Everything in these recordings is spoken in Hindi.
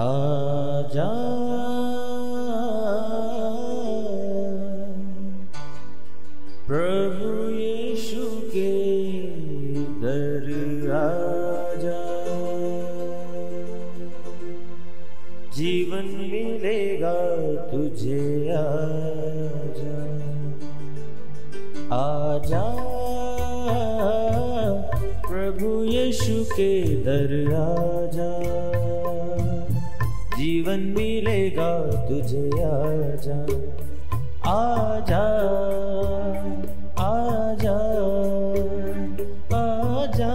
आजा प्रभु यीशु के दर आजा, जीवन मिलेगा तुझे। आजा आजा प्रभु यीशु के दर आजा, जीवन मिलेगा तुझे। आजा आजा आजा आजा।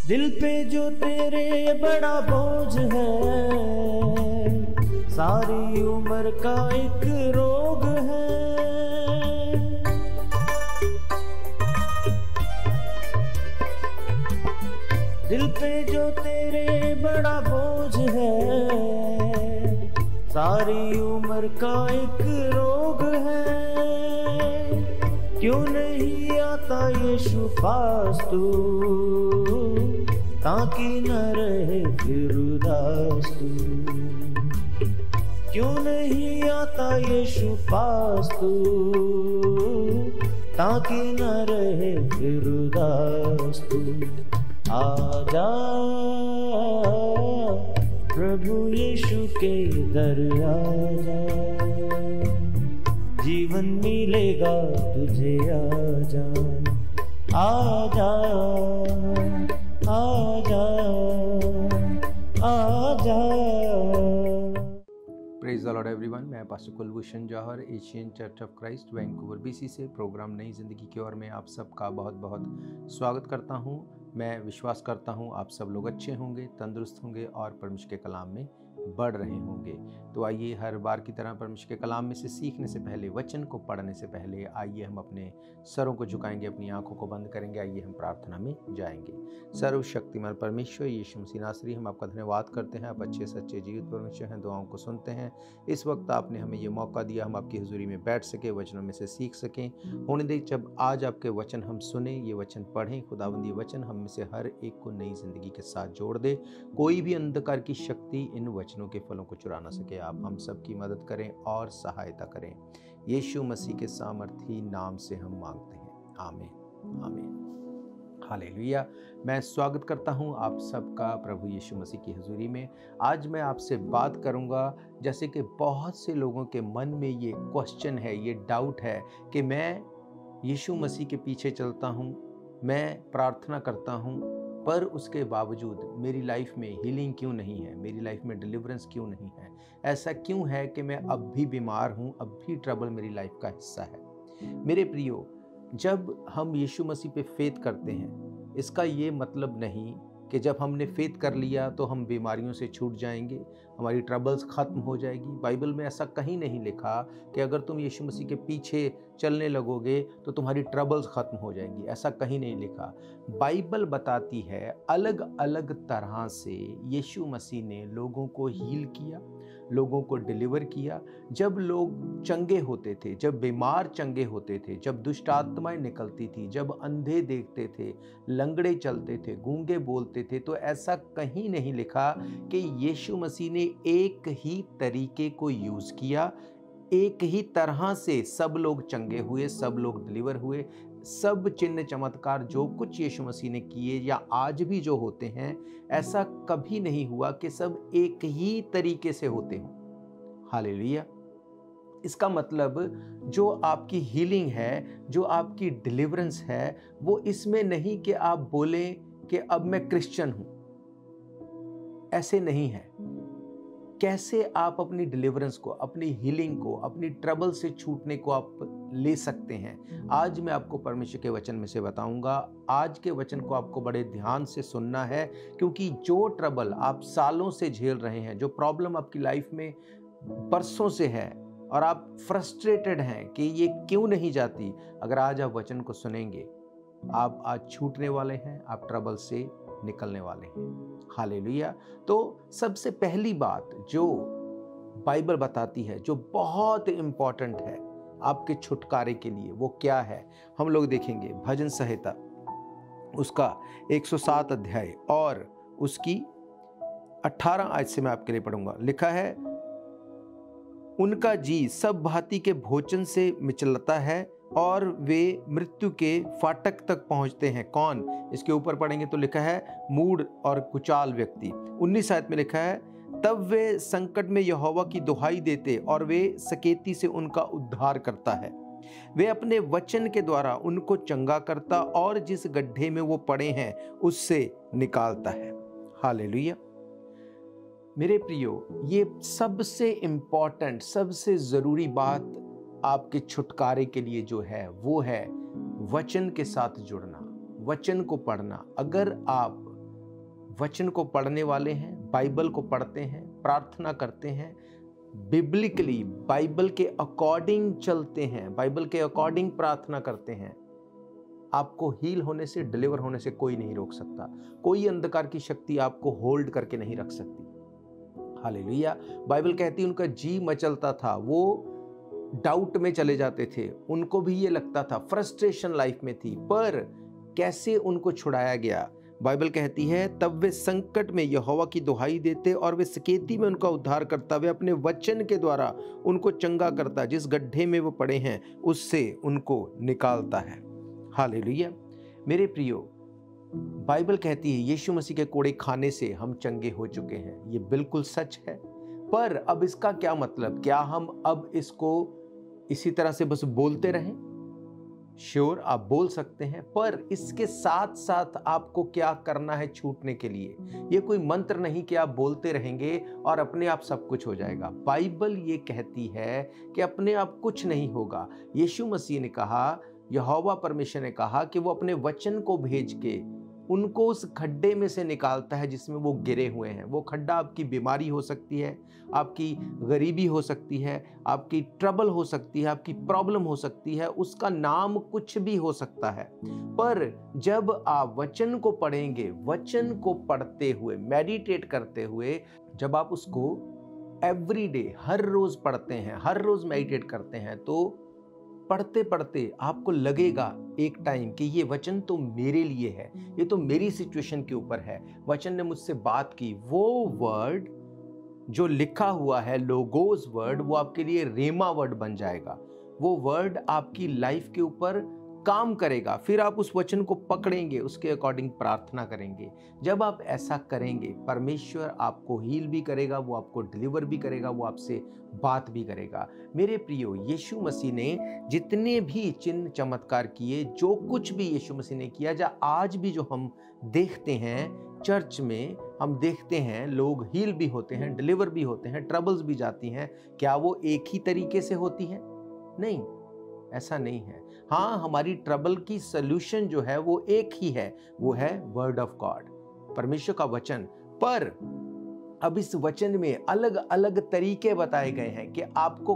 दिल पे जो तेरे बड़ा बोझ है, सारी उम्र का एक रोग है। दिल पे जो तेरे बड़ा बोझ है, सारी उम्र का एक रोग है। क्यों नहीं आता यीशु पास तू, ताकि न रहे फिर उदास तू। क्यों नहीं आता यीशु पास तू, ताकि न रहे फिर उदास तू। आजा प्रभु यीशु के दर आजा, जीवन मिलेगा तुझे। आजा आजा आजा आजा। Praise the Lord everyone. मैं pastor Kulbhushan Johar, Asian Church of Christ Vancouver BC से प्रोग्राम नई ज़िंदगी की ओर में आप सबका बहुत बहुत स्वागत करता हूं। मैं विश्वास करता हूं आप सब लोग अच्छे होंगे, तंदुरुस्त होंगे और परमेश्वर के कलाम में बढ़ रहे होंगे। तो आइए हर बार की तरह परमेश्वर के कलाम में से सीखने से पहले, वचन को पढ़ने से पहले आइए हम अपने सरों को झुकाएंगे, अपनी आंखों को बंद करेंगे। आइए हम प्रार्थना में जाएंगे। सर्वशक्तिमान परमेश्वर यीशु मसीह नासरी, हम आपका धन्यवाद करते हैं। आप अच्छे सच्चे जीवित परमेश्वर हैं, दुआओं को सुनते हैं। इस वक्त आपने हमें ये मौका दिया, हम आपकी हुजूरी में बैठ सके, वचनों में से सीख सकें। होने दे जब आज आपके वचन हम सुने, ये वचन पढ़ें, खुदावंद ये वचन हम में से हर एक को नई जिंदगी के साथ जोड़ दे। कोई भी अंधकार की शक्ति इन वचनों के फलों को चुरा ना सके। आप हम सब की मदद करें और सहायता करें। यीशु मसीह के सामर्थी नाम से हम मांगते हैं, आमीन आमीन हालेलुया। मैं स्वागत करता हूं आप सबका प्रभु यीशु मसीह की हुजूरी में। आज मैं आपसे बात करूंगा, जैसे कि बहुत से लोगों के मन में ये क्वेश्चन है, ये डाउट है कि मैं यीशु मसीह के पीछे चलता हूं, मैं प्रार्थना करता हूं, पर उसके बावजूद मेरी लाइफ में हीलिंग क्यों नहीं है, मेरी लाइफ में डिलीवरेंस क्यों नहीं है। ऐसा क्यों है कि मैं अब भी बीमार हूँ, अब भी ट्रबल मेरी लाइफ का हिस्सा है। मेरे प्रियो, जब हम यीशु मसीह पे फेथ करते हैं, इसका ये मतलब नहीं कि जब हमने फेथ कर लिया तो हम बीमारियों से छूट जाएंगे, हमारी ट्रबल्स ख़त्म हो जाएगी। बाइबल में ऐसा कहीं नहीं लिखा कि अगर तुम यीशु मसीह के पीछे चलने लगोगे तो तुम्हारी ट्रबल्स ख़त्म हो जाएंगी। ऐसा कहीं नहीं लिखा। बाइबल बताती है अलग अलग तरह से यीशु मसीह ने लोगों को हील किया, लोगों को डिलीवर किया। जब लोग चंगे होते थे, जब बीमार चंगे होते थे, जब दुष्ट आत्माएं निकलती थी, जब अंधे देखते थे, लंगड़े चलते थे, गूंगे बोलते थे, तो ऐसा कहीं नहीं लिखा कि यीशु मसीह ने एक ही तरीके को यूज़ किया, एक ही तरह से सब लोग चंगे हुए, सब लोग डिलीवर हुए। सब चिन्ह चमत्कार जो कुछ यीशु मसीह ने किए या आज भी जो होते हैं, ऐसा कभी नहीं हुआ कि सब एक ही तरीके से होते हों। हालेलुया। इसका मतलब जो आपकी हीलिंग है, जो आपकी डिलीवरेंस है, वो इसमें नहीं कि आप बोलें कि अब मैं क्रिश्चियन हूं। ऐसे नहीं है। कैसे आप अपनी डिलीवरेंस को, अपनी हीलिंग को, अपनी ट्रबल से छूटने को आप ले सकते हैं, आज मैं आपको परमेश्वर के वचन में से बताऊंगा। आज के वचन को आपको बड़े ध्यान से सुनना है, क्योंकि जो ट्रबल आप सालों से झेल रहे हैं, जो प्रॉब्लम आपकी लाइफ में बरसों से है और आप फ्रस्ट्रेटेड हैं कि ये क्यों नहीं जाती, अगर आज आप वचन को सुनेंगे आप आज छूटने वाले हैं, आप ट्रबल से निकलने वाले हैं। हालेलुया। तो सबसे पहली बात जो बाइबल बताती है, जो बहुत इंपॉर्टेंट है आपके छुटकारे के लिए, वो क्या है? हम लोग देखेंगे भजन संहिता उसका 107 अध्याय और उसकी 18 आयत से मैं आपके लिए पढ़ूंगा। लिखा है, उनका जी सब भांति के भोजन से मिचलता है और वे मृत्यु के फाटक तक पहुंचते हैं। कौन? इसके ऊपर पढ़ेंगे तो लिखा है मूढ़ और कुचाल व्यक्ति। 19 आयत में लिखा है, तब वे संकट में यहोवा की दुहाई देते और वे सकेती से उनका उद्धार करता है। वे अपने वचन के द्वारा उनको चंगा करता और जिस गड्ढे में वो पड़े हैं उससे निकालता है। हालेलुया। मेरे प्रियो, ये सबसे इंपॉर्टेंट, सबसे ज़रूरी बात आपके छुटकारे के लिए जो है वो है वचन के साथ जुड़ना, वचन को पढ़ना। अगर आप वचन को पढ़ने वाले हैं, बाइबल को पढ़ते हैं, प्रार्थना करते हैं, बिब्लिकली बाइबल के अकॉर्डिंग चलते हैं, बाइबल के अकॉर्डिंग प्रार्थना करते हैं, आपको हील होने से, डिलीवर होने से कोई नहीं रोक सकता। कोई अंधकार की शक्ति आपको होल्ड करके नहीं रख सकती। हालेलुया। बाइबल कहती है उनका जी मचलता था, वो डाउट में चले जाते थे, उनको भी ये लगता था, फ्रस्ट्रेशन लाइफ में थी, पर कैसे उनको छुड़ाया गया। बाइबल कहती है, तब वे संकट में यहोवा की दुहाई देते और वे सकेती में उनका उद्धार करता। वे अपने वचन के द्वारा उनको चंगा करता, जिस गड्ढे में वो पड़े हैं उससे उनको निकालता है। हालेलुया। मेरे प्रियो, बाइबल कहती है यीशु मसीह के कोड़े खाने से हम चंगे हो चुके हैं। ये बिल्कुल सच है, पर अब इसका क्या मतलब? क्या हम अब इसको इसी तरह से बस बोलते रहें? श्योर, आप बोल सकते हैं, पर इसके साथ साथ आपको क्या करना है छूटने के लिए? ये कोई मंत्र नहीं कि आप बोलते रहेंगे और अपने आप सब कुछ हो जाएगा। बाइबल ये कहती है कि अपने आप कुछ नहीं होगा। यीशु मसीह ने कहा, यहोवा परमेश्वर ने कहा कि वो अपने वचन को भेज के उनको उस खड्डे में से निकालता है जिसमें वो गिरे हुए हैं। वो खड्डा आपकी बीमारी हो सकती है, आपकी गरीबी हो सकती है, आपकी ट्रबल हो सकती है, आपकी प्रॉब्लम हो सकती है, उसका नाम कुछ भी हो सकता है। पर जब आप वचन को पढ़ेंगे, वचन को पढ़ते हुए, मेडिटेट करते हुए, जब आप उसको एवरीडे, हर रोज पढ़ते हैं, हर रोज मेडिटेट करते हैं, तो पढ़ते पढ़ते आपको लगेगा एक टाइम कि ये वचन तो मेरे लिए है, ये तो मेरी सिचुएशन के ऊपर है, वचन ने मुझसे बात की। वो वर्ड जो लिखा हुआ है, लोगोस वर्ड, वो आपके लिए रेमा वर्ड बन जाएगा। वो वर्ड आपकी लाइफ के ऊपर काम करेगा। फिर आप उस वचन को पकड़ेंगे, उसके अकॉर्डिंग प्रार्थना करेंगे। जब आप ऐसा करेंगे, परमेश्वर आपको हील भी करेगा, वो आपको डिलीवर भी करेगा, वो आपसे बात भी करेगा। मेरे प्रियो, यीशु मसीह ने जितने भी चिन्ह चमत्कार किए, जो कुछ भी यीशु मसीह ने किया, जा आज भी जो हम देखते हैं चर्च में, हम देखते हैं लोग हील भी होते हैं, डिलीवर भी होते हैं, ट्रबल्स भी जाती हैं, क्या वो एक ही तरीके से होती है? नहीं, ऐसा नहीं है। हाँ, हमारी ट्रबल की सॉल्यूशन जो है वो एक ही है, वो है वर्ड ऑफ गॉड, परमेश्वर का वचन। पर अब इस वचन में अलग अलग तरीके बताए गए हैं कि आपको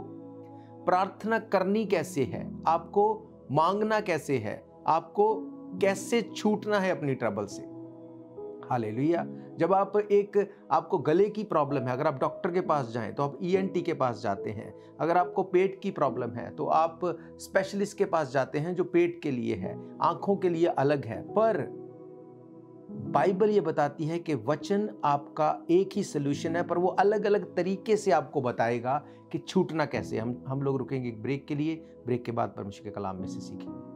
प्रार्थना करनी कैसे है, आपको मांगना कैसे है, आपको कैसे छूटना है अपनी ट्रबल से। हालेलुया। जब आपको गले की प्रॉब्लम है, अगर आप डॉक्टर के पास जाएं तो आप ENT के पास जाते हैं। अगर आपको पेट की प्रॉब्लम है तो आप स्पेशलिस्ट के पास जाते हैं जो पेट के लिए है, आंखों के लिए अलग है। पर बाइबल ये बताती है कि वचन आपका एक ही सलूशन है, पर वो अलग अलग तरीके से आपको बताएगा कि छूटना कैसे। हम लोग रुकेंगे एक ब्रेक के लिए, ब्रेक के बाद परमेश्वर के कलाम में से सीखेंगे।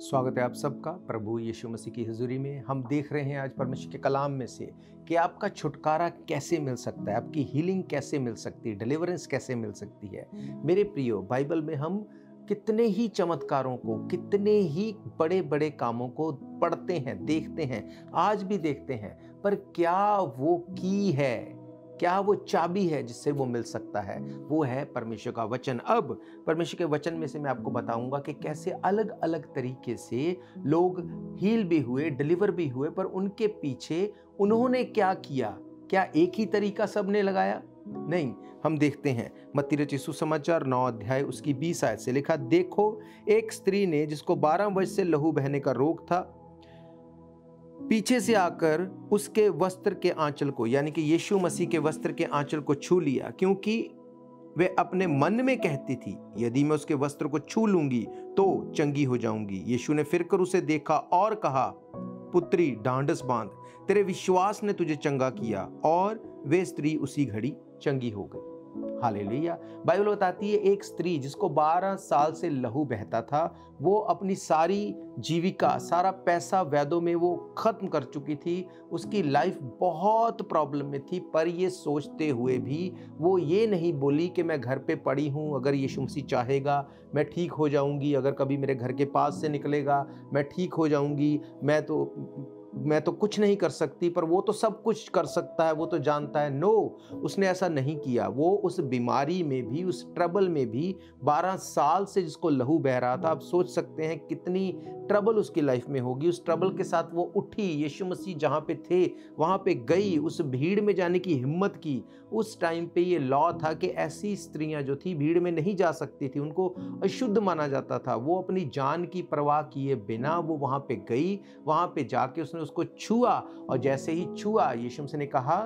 स्वागत है आप सबका प्रभु यीशु मसीह की हुजूरी में। हम देख रहे हैं आज परमेश्वर के कलाम में से कि आपका छुटकारा कैसे मिल सकता है, आपकी हीलिंग कैसे मिल सकती है, डिलीवरेंस कैसे मिल सकती है। मेरे प्रियो, बाइबल में हम कितने ही चमत्कारों को, कितने ही बड़े बड़े कामों को पढ़ते हैं, देखते हैं, आज भी देखते हैं, पर क्या वो की है, क्या वो चाबी है जिससे वो मिल सकता है? वो है परमेश्वर का वचन। अब परमेश्वर के वचन में से मैं आपको बताऊंगा कि कैसे अलग अलग तरीके से लोग हील भी हुए, डिलीवर भी हुए, पर उनके पीछे उन्होंने क्या किया। क्या एक ही तरीका सबने लगाया? नहीं। हम देखते हैं मत्ती रचित सुसमाचार 9 अध्याय उसकी 20 आयत से लिखा, देखो एक स्त्री ने जिसको 12 वर्ष से लहू बहने का रोग था, पीछे से आकर उसके वस्त्र के आंचल को, यानी कि यीशु मसीह के वस्त्र के आंचल को छू लिया, क्योंकि वे अपने मन में कहती थी, यदि मैं उसके वस्त्र को छू लूंगी तो चंगी हो जाऊंगी। यीशु ने फिरकर उसे देखा और कहा, पुत्री ढांढस बांध, तेरे विश्वास ने तुझे चंगा किया। और वे स्त्री उसी घड़ी चंगी हो गई। हालेलुया। बाइबल बताती है एक स्त्री जिसको 12 साल से लहू बहता था, वो अपनी सारी जीविका, सारा पैसा वैदों में वो खत्म कर चुकी थी। उसकी लाइफ बहुत प्रॉब्लम में थी, पर ये सोचते हुए भी वो ये नहीं बोली कि मैं घर पे पड़ी हूँ, अगर यीशु मसीह चाहेगा मैं ठीक हो जाऊंगी, अगर कभी मेरे घर के पास से निकलेगा मैं ठीक हो जाऊंगी, मैं तो कुछ नहीं कर सकती, पर वो तो सब कुछ कर सकता है, वो तो जानता है। नो, उसने ऐसा नहीं किया। वो उस बीमारी में भी, उस ट्रबल में भी, 12 साल से जिसको लहू बह रहा था, आप सोच सकते हैं कितनी ट्रबल उसकी लाइफ में होगी। उस ट्रबल के साथ वो उठी, यीशु मसीह जहाँ पे थे वहाँ पे गई, उस भीड़ में जाने की हिम्मत की। उस टाइम पे ये लॉ था कि ऐसी स्त्रियां जो थी भीड़ में नहीं जा सकती थी, उनको अशुद्ध माना जाता था। वो अपनी जान की परवाह किए बिना वो वहाँ पे गई, वहाँ पे जाके उसने उसको छुआ, और जैसे ही छुआ यीशु मसीह ने कहा,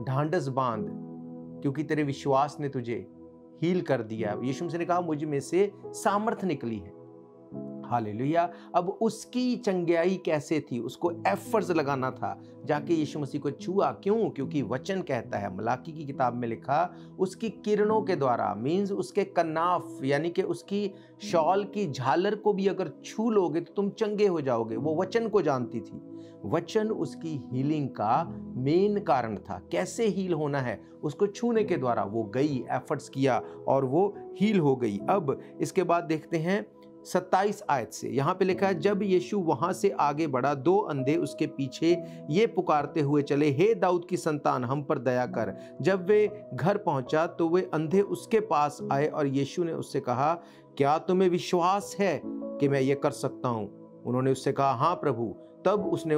ढांढस बांध, क्योंकि तेरे विश्वास ने तुझे हील कर दिया। यीशु मसीह ने कहा, मुझ में से सामर्थ्य निकली है। हालेलुया। अब उसकी चंगाई कैसे थी? उसको एफर्ट्स लगाना था, जाके यीशु मसीह को छुआ। क्यों? क्योंकि वचन कहता है, मलाकी की किताब में लिखा, उसकी किरणों के द्वारा, मीन्स उसके कनाफ यानी कि उसकी शॉल की झालर को भी अगर छू लोगे तो तुम चंगे हो जाओगे। वो वचन को जानती थी। वचन उसकी हीलिंग का मेन कारण था। कैसे हील होना है? उसको छूने के द्वारा। वो गई, एफर्ट्स किया और वो हील हो गई। अब इसके बाद देखते हैं 27 आयत से, यहाँ पे लिखा है, जब यीशु वहां से आगे बढ़ा, 2 अंधे उसके पीछे ये पुकारते हुए चले, हे दाऊद की संतान, हम पर दया कर। जब वे घर पहुंचा तो वे अंधे उसके पास आए और यीशु ने उससे कहा, क्या तुम्हें विश्वास है कि मैं ये कर सकता हूँ? उन्होंने उससे कहा, हाँ प्रभु। तब उसने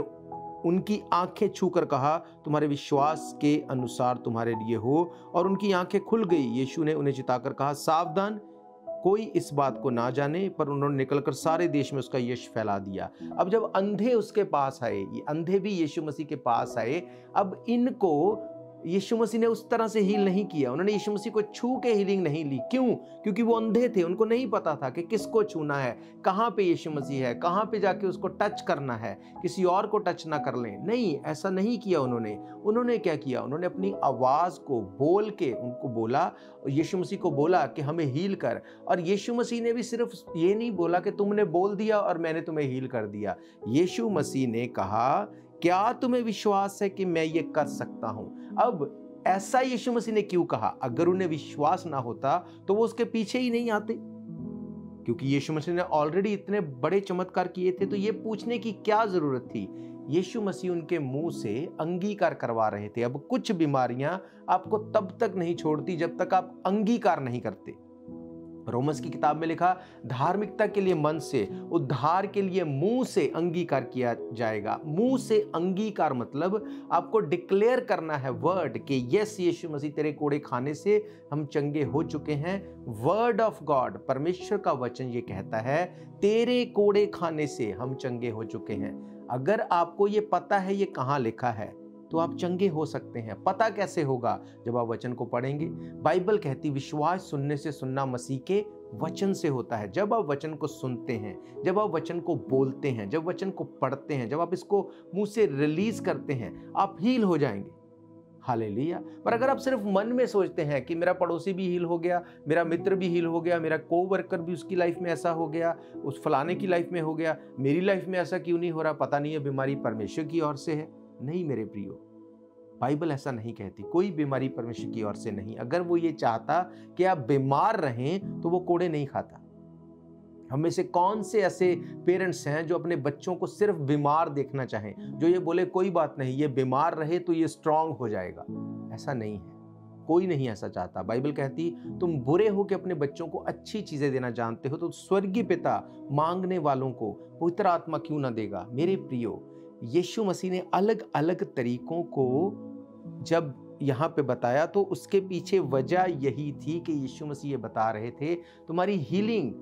उनकी आंखें छूकर कहा, तुम्हारे विश्वास के अनुसार तुम्हारे लिए हो, और उनकी आंखें खुल गई। यीशु ने उन्हें चिताकर कहा, सावधान, कोई इस बात को ना जाने, पर उन्होंने निकलकर सारे देश में उसका यश फैला दिया। अब जब अंधे उसके पास आए, ये अंधे भी यीशु मसीह के पास आए, अब इनको यीशु मसीह ने उस तरह से हील नहीं किया। उन्होंने यीशु मसीह को छू के हीलिंग नहीं ली। क्यों? क्योंकि वो अंधे थे, उनको नहीं पता था कि किसको छूना है, कहाँ पे यीशु मसीह है, कहाँ पे जाके उसको टच करना है, किसी और को टच ना कर लें। नहीं, ऐसा नहीं किया उन्होंने क्या किया? उन्होंने अपनी आवाज को बोल के उनको बोला, यीशु मसीह को बोला कि हमें हील कर। और यीशु मसीह ने भी सिर्फ ये नहीं बोला कि तुमने बोल दिया और मैंने तुम्हें हील कर दिया। यीशु मसीह ने कहा, क्या तुम्हें विश्वास है कि मैं ये कर सकता हूं? अब ऐसा यीशु मसीह ने क्यों कहा? अगर उन्हें विश्वास ना होता तो वो उसके पीछे ही नहीं आते, क्योंकि यीशु मसीह ने ऑलरेडी इतने बड़े चमत्कार किए थे, तो ये पूछने की क्या जरूरत थी? यीशु मसीह उनके मुंह से अंगीकार करवा रहे थे। अब कुछ बीमारियां आपको तब तक नहीं छोड़ती जब तक आप अंगीकार नहीं करते। रोमस की किताब में लिखा, धार्मिकता के लिए मन से, उद्धार के लिए मुंह से अंगीकार किया जाएगा। मुंह से अंगीकार मतलब आपको डिक्लेयर करना है वर्ड कि यस यीशु मसीह, तेरे कोड़े खाने से हम चंगे हो चुके हैं। वर्ड ऑफ गॉड, परमेश्वर का वचन ये कहता है, तेरे कोड़े खाने से हम चंगे हो चुके हैं। अगर आपको ये पता है ये कहाँ लिखा है, तो आप चंगे हो सकते हैं। पता कैसे होगा? जब आप वचन को पढ़ेंगे। बाइबल कहती, विश्वास सुनने से, सुनना मसीह के वचन से होता है। जब आप वचन को सुनते हैं, जब आप वचन को बोलते हैं, जब वचन को पढ़ते हैं, जब आप इसको मुंह से रिलीज करते हैं, आप हील हो जाएंगे। हालेलुया। पर अगर आप सिर्फ मन में सोचते हैं कि मेरा पड़ोसी भी हील हो गया, मेरा मित्र भी हील हो गया, मेरा कोवर्कर भी उसकी लाइफ में ऐसा हो गया, उस फलाने की लाइफ में हो गया, मेरी लाइफ में ऐसा क्यों नहीं हो रहा, पता नहीं है बीमारी परमेश्वर की ओर से है। नहीं मेरे प्रियो, बाइबल ऐसा नहीं कहती, कोई बीमारी परमेश्वर की ओर से नहीं। अगर वो ये चाहता कि आप बीमार रहें तो वो कोड़े नहीं खाता। हम में से कौन से ऐसे पेरेंट्स हैं जो अपने बच्चों को सिर्फ बीमार देखना चाहें, जो ये बोले कोई बात नहीं, ये बीमार रहे तो ये स्ट्रांग हो जाएगा। ऐसा नहीं है, कोई नहीं ऐसा चाहता। बाइबल कहती तुम बुरे हो कि अपने बच्चों को अच्छी चीजें देना जानते हो, तो स्वर्गीय पिता मांगने वालों को पवित्र आत्मा क्यों ना देगा। मेरे प्रियो, यीशु मसीह ने अलग अलग तरीकों को जब यहाँ पे बताया तो उसके पीछे वजह यही थी कि यीशु मसीह ये बता रहे थे तुम्हारी healing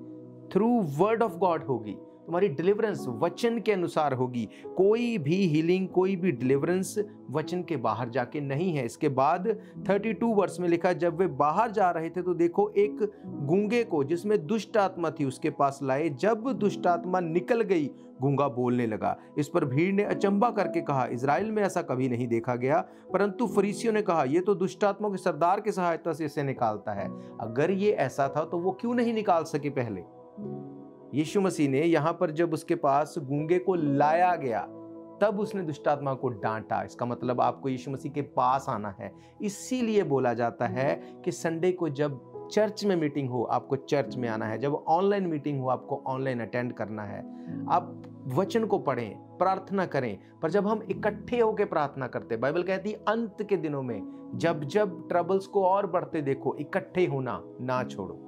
through word of God होगी, तुम्हारी डिलीवरेंस वचन के अनुसार होगी। कोई भी हीलिंग, कोई भी डिलीवरेंस वचन के बाहर जाके नहीं है। इसके बाद 32 वर्ष में लिखा, जब वे बाहर जा रहे थे तो देखो एक गूंगे को जिसमें दुष्ट आत्मा थी उसके पास लाए। जब दुष्ट आत्मा निकल गई, गूंगा बोलने लगा। इस पर भीड़ ने अचंबा करके कहा, इजराइल में ऐसा कभी नहीं देखा गया। परंतु फरीसियों ने कहा, ये तो दुष्ट आत्मा के सरदार की सहायता से इसे निकालता है। अगर ये ऐसा था तो वो क्यों नहीं निकाल सके पहले। यीशु मसीह ने यहां पर जब उसके पास गूंगे को लाया गया तब उसने दुष्टात्मा को डांटा। इसका मतलब आपको यीशु मसीह के पास आना है। इसीलिए बोला जाता है कि संडे को जब चर्च में मीटिंग हो आपको चर्च में आना है, जब ऑनलाइन मीटिंग हो आपको ऑनलाइन अटेंड करना है। आप वचन को पढ़ें, प्रार्थना करें। पर जब हम इकट्ठे होकर प्रार्थना करते, बाइबल कहती है अंत के दिनों में जब जब ट्रबल्स को और बढ़ते देखो, इकट्ठे होना ना छोड़ो।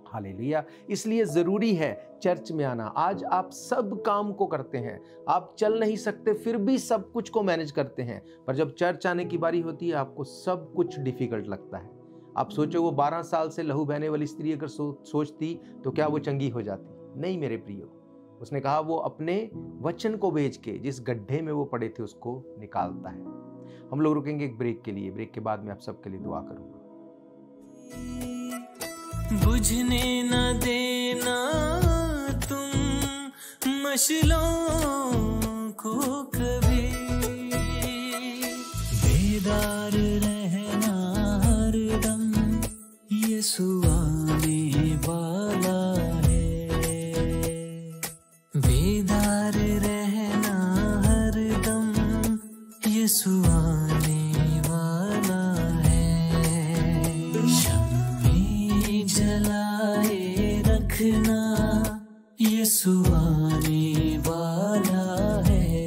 हालेलुया। इसलिए जरूरी है चर्च में आना। आज आप सब काम को करते हैं, आप चल नहीं सकते फिर भी सब कुछ को मैनेज करते हैं, पर जब चर्च आने की बारी होती है आपको सब कुछ डिफिकल्ट लगता है। आप सोचो वो 12 साल से लहू बहने वाली स्त्री अगर सोचती तो क्या वो चंगी हो जाती? नहीं मेरे प्रियो। उसने कहा वो अपने वचन को भेज के जिस गड्ढे में वो पड़े थे उसको निकालता है। हम लोग रुकेंगे एक ब्रेक के लिए। ब्रेक के बाद मैं आप सबके लिए दुआ करूंगा। बुझने न देना तुम मशलों को कभी, बेदार रहना हरदम, यीशु आने वाला है। बेदार रहना हरदम, यीशु आने वाला है। शम्मे जलाए रखना, यीशु आने वाला है।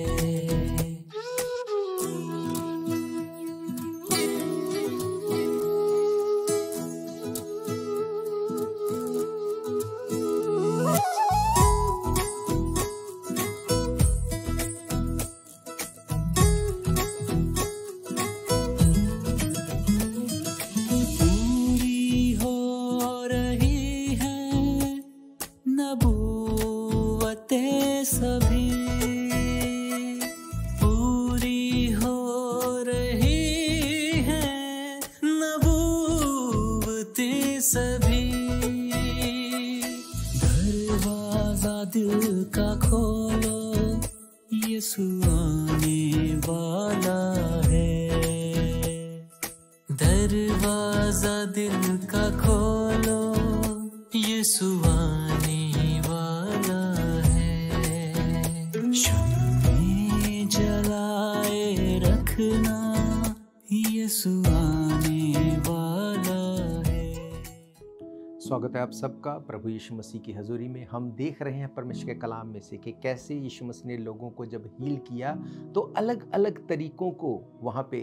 स्वागत है आप सबका प्रभु यीशु मसीह की हजूरी में। हम देख रहे हैं परमेश्वर के कलाम में से कि कैसे यीशु मसीह ने लोगों को जब हील किया तो अलग अलग तरीकों को वहाँ पे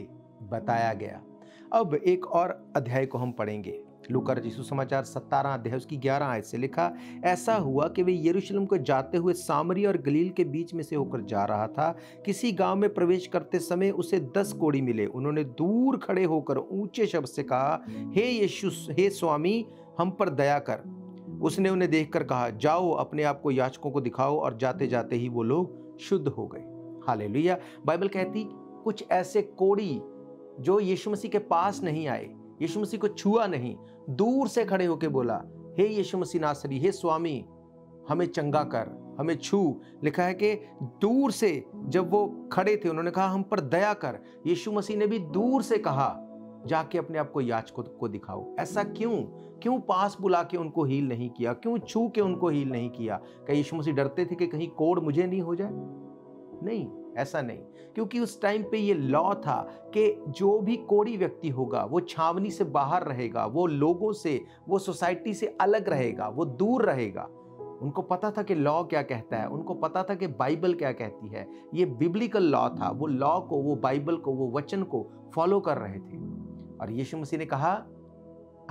बताया गया। अब एक और अध्याय को हम पढ़ेंगे। लूका रचित सुसमाचार 17 अध्याय उसकी 11 आयत से लिखा, ऐसा हुआ कि वे यरूशलेम को जाते हुए सामरिया और गलील के बीच में से होकर जा रहा था। किसी गांव में प्रवेश करते समय उसे 10 कोढ़ी मिले। उन्होंने दूर खड़े होकर ऊंचे शब्द से कहा, हे यीशु, हे स्वामी, हम पर दया कर। उसने उन्हें देखकर कहा, जाओ अपने आप को याजकों को दिखाओ। और जाते जाते ही वो लोग शुद्ध हो गए। हालेलुया। बाइबल कहती कुछ ऐसे कोढ़ी जो यीशु मसीह के पास नहीं आए, यीशु मसीह को छुआ नहीं, दूर से खड़े होकर बोला, हे यीशु मसीह नासरी, हे स्वामी, हमें चंगा कर, हमें छू। लिखा है कि दूर से जब वो खड़े थे उन्होंने कहा हम पर दया कर। यीशु मसीह ने भी दूर से कहा जाके अपने आप को याचकों को दिखाओ। ऐसा क्यों पास बुला के उनको हील नहीं किया, क्यों छू के उनको हील नहीं किया? क्या यीशु मसीह डरते थे कि कहीं कोढ़ मुझे नहीं हो जाए? नहीं, ऐसा नहीं, क्योंकि उस टाइम पे ये लॉ था कि जो भी कोढ़ी व्यक्ति होगा वो छावनी से बाहर रहेगा, वो लोगों से, वो सोसाइटी से अलग रहेगा, वो दूर रहेगा। उनको पता था कि लॉ क्या कहता है, उनको पता था कि बाइबल क्या कहती है। ये बिब्लिकल लॉ था। वो लॉ को, वो बाइबल को, वो वचन को फॉलो कर रहे थे। और यीशु मसीह ने कहा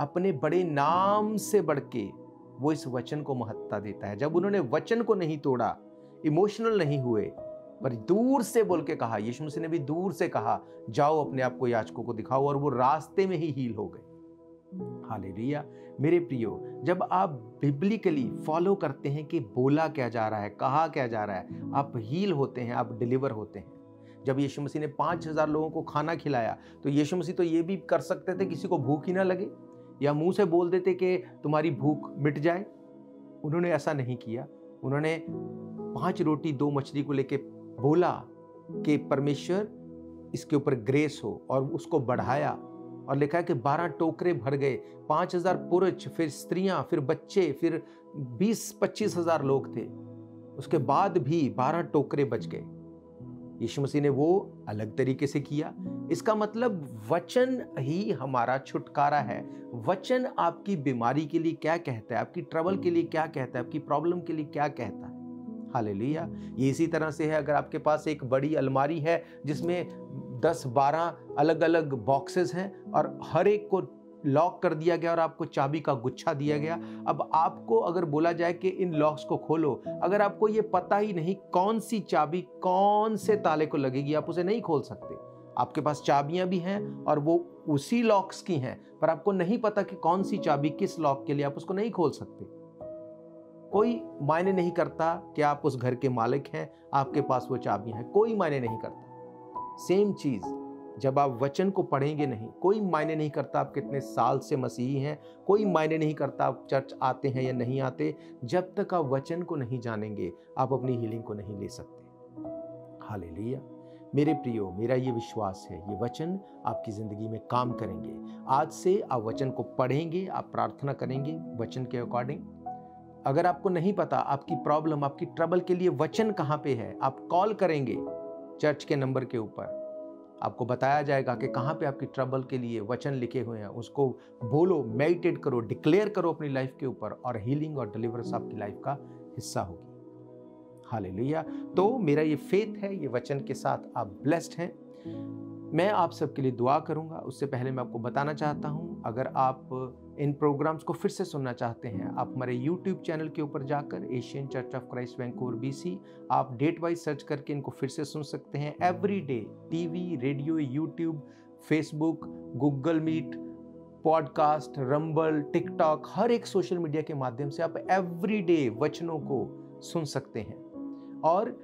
अपने बड़े नाम से बढ़ के वो इस वचन को महत्ता देता है। जब उन्होंने वचन को नहीं तोड़ा, इमोशनल नहीं हुए, पर दूर से बोल के कहा, यीशु मसीह ने भी दूर से कहा जाओ अपने आप को याजकों को दिखाओ, और वो रास्ते में ही हील हो गए। हालेलुया। मेरे प्रियो, जब आप बिब्लिकली फॉलो करते हैं कि बोला क्या जा रहा है, कहा क्या जा रहा है, आप हील होते हैं, आप डिलीवर होते हैं। जब यीशु मसीह ने 5000 लोगों को खाना खिलाया तो यीशु मसीह तो ये भी कर सकते थे किसी को भूख ही ना लगे, या मुंह से बोल देते कि तुम्हारी भूख मिट जाए। उन्होंने ऐसा नहीं किया। उन्होंने 5 रोटी 2 मछली को लेके बोला कि परमेश्वर इसके ऊपर ग्रेस हो, और उसको बढ़ाया। और लिखा है कि 12 टोकरे भर गए, 5000 पुरुष, फिर स्त्रियां, फिर बच्चे, फिर 20-25 हजार लोग थे। उसके बाद भी 12 टोकरे बच गए। यीशु मसीह ने वो अलग तरीके से किया। इसका मतलब वचन ही हमारा छुटकारा है। वचन आपकी बीमारी के लिए क्या कहता है, आपकी ट्रबल के लिए क्या कहता है, आपकी प्रॉब्लम के लिए क्या कहता है। हालेलुया। ये इसी तरह से है, अगर आपके पास एक बड़ी अलमारी है जिसमें 10-12 अलग अलग बॉक्सेस हैं और हर एक को लॉक कर दिया गया और आपको चाबी का गुच्छा दिया गया। अब आपको अगर बोला जाए कि इन लॉक्स को खोलो, अगर आपको ये पता ही नहीं कौन सी चाबी कौन से ताले को लगेगी, आप उसे नहीं खोल सकते। आपके पास चाबियां भी हैं और वो उसी लॉक्स की हैं, पर आपको नहीं पता कि कौन सी चाबी किस लॉक के लिए, आप उसको नहीं खोल सकते। कोई मायने नहीं करता कि आप उस घर के मालिक हैं, आपके पास वो चाबियां हैं, कोई मायने नहीं करता। सेम चीज जब आप वचन को पढ़ेंगे नहीं, कोई मायने नहीं करता आप कितने साल से मसीही हैं, कोई मायने नहीं करता आप चर्च आते हैं या नहीं आते। जब तक आप वचन को नहीं जानेंगे, आप अपनी हीलिंग को नहीं ले सकते। हालेलुया। मेरे प्रियो, मेरा ये विश्वास है, ये वचन आपकी जिंदगी में काम करेंगे। आज से आप वचन को पढ़ेंगे, आप प्रार्थना करेंगे वचन के अकॉर्डिंग। अगर आपको नहीं पता आपकी प्रॉब्लम, आपकी ट्रबल के लिए वचन कहाँ पे है, आप कॉल करेंगे चर्च के नंबर के ऊपर, आपको बताया जाएगा कि कहाँ पे आपकी ट्रबल के लिए वचन लिखे हुए हैं। उसको बोलो, मेडिटेट करो, डिक्लेयर करो अपनी लाइफ के ऊपर, और हीलिंग और डिलीवरेंस आपकी लाइफ का हिस्सा होगी। हालेलुया। तो मेरा ये फेथ है, ये वचन के साथ आप ब्लेस्ड हैं। मैं आप सबके लिए दुआ करूंगा। उससे पहले मैं आपको बताना चाहता हूं, अगर आप इन प्रोग्राम्स को फिर से सुनना चाहते हैं, आप हमारे यूट्यूब चैनल के ऊपर जाकर Asian Church of Christ Vancouver BC, आप डेट वाइज सर्च करके इनको फिर से सुन सकते हैं। Every day TV, radio, YouTube, Facebook, Google Meet, podcast, Rumble, TikTok, हर एक सोशल मीडिया के माध्यम से आप एवरी डे वचनों को सुन सकते हैं। और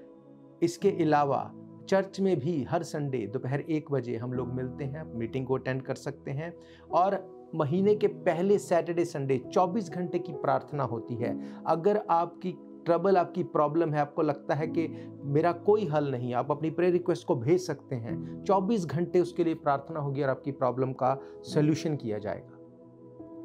इसके अलावा चर्च में भी हर संडे दोपहर 1 बजे हम लोग मिलते हैं, मीटिंग को अटेंड कर सकते हैं। और महीने के पहले सैटरडे संडे 24 घंटे की प्रार्थना होती है। अगर आपकी ट्रबल, आपकी प्रॉब्लम है, आपको लगता है कि मेरा कोई हल नहीं, आप अपनी प्रेयर रिक्वेस्ट को भेज सकते हैं। 24 घंटे उसके लिए प्रार्थना होगी और आपकी प्रॉब्लम का सॉल्यूशन किया जाएगा।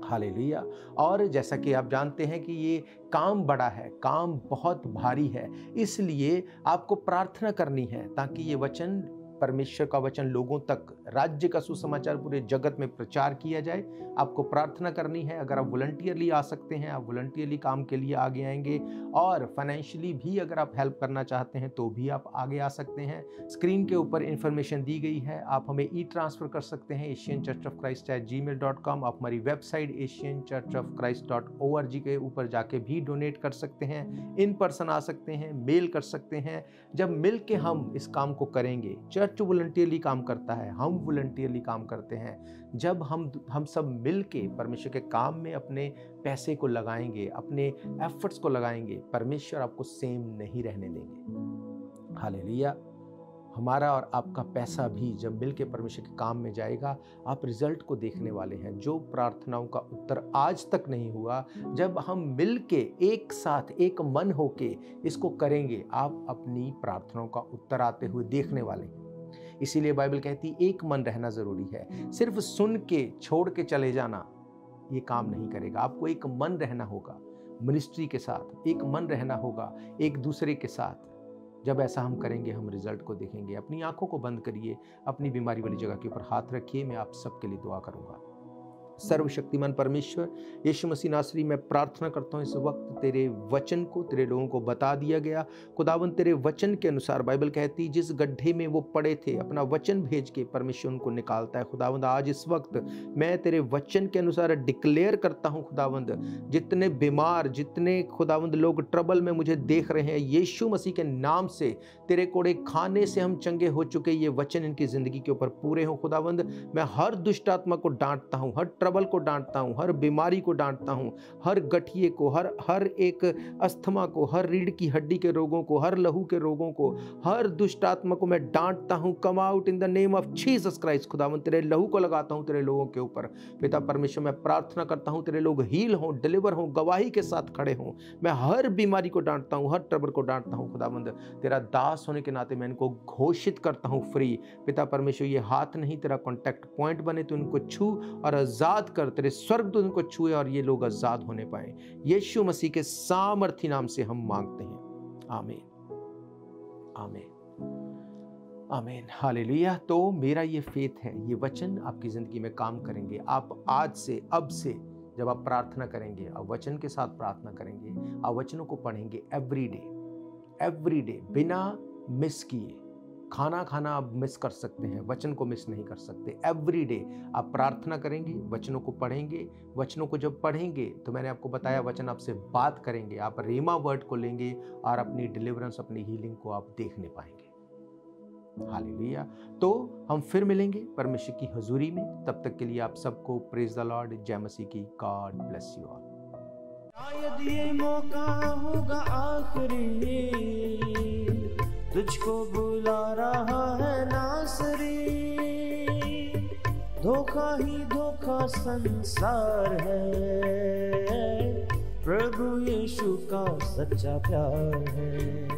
हालेलुया। और जैसा कि आप जानते हैं कि ये काम बड़ा है, काम बहुत भारी है, इसलिए आपको प्रार्थना करनी है ताकि ये वचन, परमेश्वर का वचन लोगों तक, राज्य का सुसमाचार पूरे जगत में प्रचार किया जाए। आपको प्रार्थना करनी है। अगर आप वॉलंटियरली आ सकते हैं, आप वॉलंटियरली काम के लिए आगे आएंगे। और फाइनेंशियली भी अगर आप हेल्प करना चाहते हैं तो भी आप आगे आ सकते हैं। स्क्रीन के ऊपर इंफॉर्मेशन दी गई है, आप हमें ट्रांसफर कर सकते हैं asianchurchofchrist@gmail.com। आप हमारी वेबसाइट asianchurchofchrist.org के ऊपर जाके भी डोनेट कर सकते हैं। इन पर्सन आ सकते हैं, मेल कर सकते हैं। जब मिल के हम इस काम को करेंगे, चर्च वॉलंटियरली काम करता है, हम वॉलंटियरली काम करते हैं। जब हम सब मिल के परमेश्वर के काम में अपने पैसे को लगाएंगे, अपने एफर्ट्स को लगाएंगे, परमेश्वर आपको सेम नहीं रहने देंगे। हालेलुया। हमारा और आपका पैसा भी जब मिल के परमेश्वर के काम में जाएगा, आप रिजल्ट को देखने वाले हैं। जो प्रार्थनाओं का उत्तर आज तक नहीं हुआ, जब हम मिल के एक साथ एक मन होके इसको करेंगे, आप अपनी प्रार्थनाओं का उत्तर आते हुए देखने वाले हैं। इसीलिए बाइबल कहती है एक मन रहना जरूरी है। सिर्फ सुन के छोड़ के चले जाना ये काम नहीं करेगा। आपको एक मन रहना होगा, मिनिस्ट्री के साथ एक मन रहना होगा, एक दूसरे के साथ। जब ऐसा हम करेंगे, हम रिजल्ट को देखेंगे। अपनी आंखों को बंद करिए, अपनी बीमारी वाली जगह के ऊपर हाथ रखिए। मैं आप सबके लिए दुआ करूंगा। सर्वशक्तिमान परमेश्वर यीशु मसीह नासरी, मैं प्रार्थना करता हूँ इस वक्त तेरे वचन को तेरे लोगों को बता दिया गया। खुदावन तेरे वचन के अनुसार बाइबल कहती जिस गड्ढे में वो पड़े थे, अपना वचन भेज के परमेश्वर उनको निकालता है। खुदावंद आज इस वक्त मैं तेरे वचन के अनुसार डिक्लेयर करता हूँ खुदावंद, जितने बीमार, जितने खुदावंद लोग ट्रबल में मुझे देख रहे हैं, यीशु मसीह के नाम से तेरे कोड़े खाने से हम चंगे हो चुके। ये वचन इनकी जिंदगी के ऊपर पूरे हो। खुदावंद मैं हर दुष्ट आत्मा को डांटता हूँ, हर ट्रबल को डांटता हूं, हर बीमारी को डांटता हूं, हर गठिए को, हर एक अस्थमा को, हर रीढ़ की हड्डी के रोगों को, हर लहू के रोगों को, हर दुष्ट आत्मा को मैं डांटता हूं। Come out in the name of Jesus Christ. खुदावन तेरे लहू को लगाता हूं तेरे लोगों के ऊपर। पिता परमेश्वर मैं प्रार्थना करता हूं तेरे लोग हील हों, डिलीवर हों, गवाही के साथ खड़े हों। मैं हर बीमारी को डांटता हूं, हर ट्रबल को डांटता हूं। खुदावंद तेरा दास होने के नाते मैं इनको घोषित करता हूं फ्री। पिता परमेश्वर ये हाथ नहीं तेरा कॉन्टैक्ट पॉइंट बने, तो इनको छू और आजाद कर, तेरे स्वर्गदूत उनको छुए और ये लोग आजाद होने पाए। यीशु मसीह के सामर्थी नाम से हम मांगते हैं, आमीन, आमीन, आमीन, हालेलुया। तो मेरा ये फेथ है, ये वचन आपकी जिंदगी में काम करेंगे। आप आज से, अब से जब आप प्रार्थना करेंगे, आप वचन के साथ प्रार्थना करेंगे, आप वचनों को पढ़ेंगे एवरी डे बिना मिस किए। खाना आप मिस कर सकते हैं, वचन को मिस नहीं कर सकते। एवरी डे आप प्रार्थना करेंगे, वचनों को पढ़ेंगे। वचनों को जब पढ़ेंगे तो मैंने आपको बताया वचन आपसे बात करेंगे। आप रेमा वर्ड को लेंगे और अपनी डिलीवरेंस, अपनी हीलिंग को आप देखने पाएंगे। हालेलुया। तो हम फिर मिलेंगे परमेश्वर की हजूरी में। तब तक के लिए आप सबको प्रेज द लॉर्ड, जय मसीह की। God bless you all. शायद ये मौका होगा आखिरी, तुझको बुला रहा है नासरी। धोखा ही धोखा संसार है, प्रभु यीशु का सच्चा प्यार है।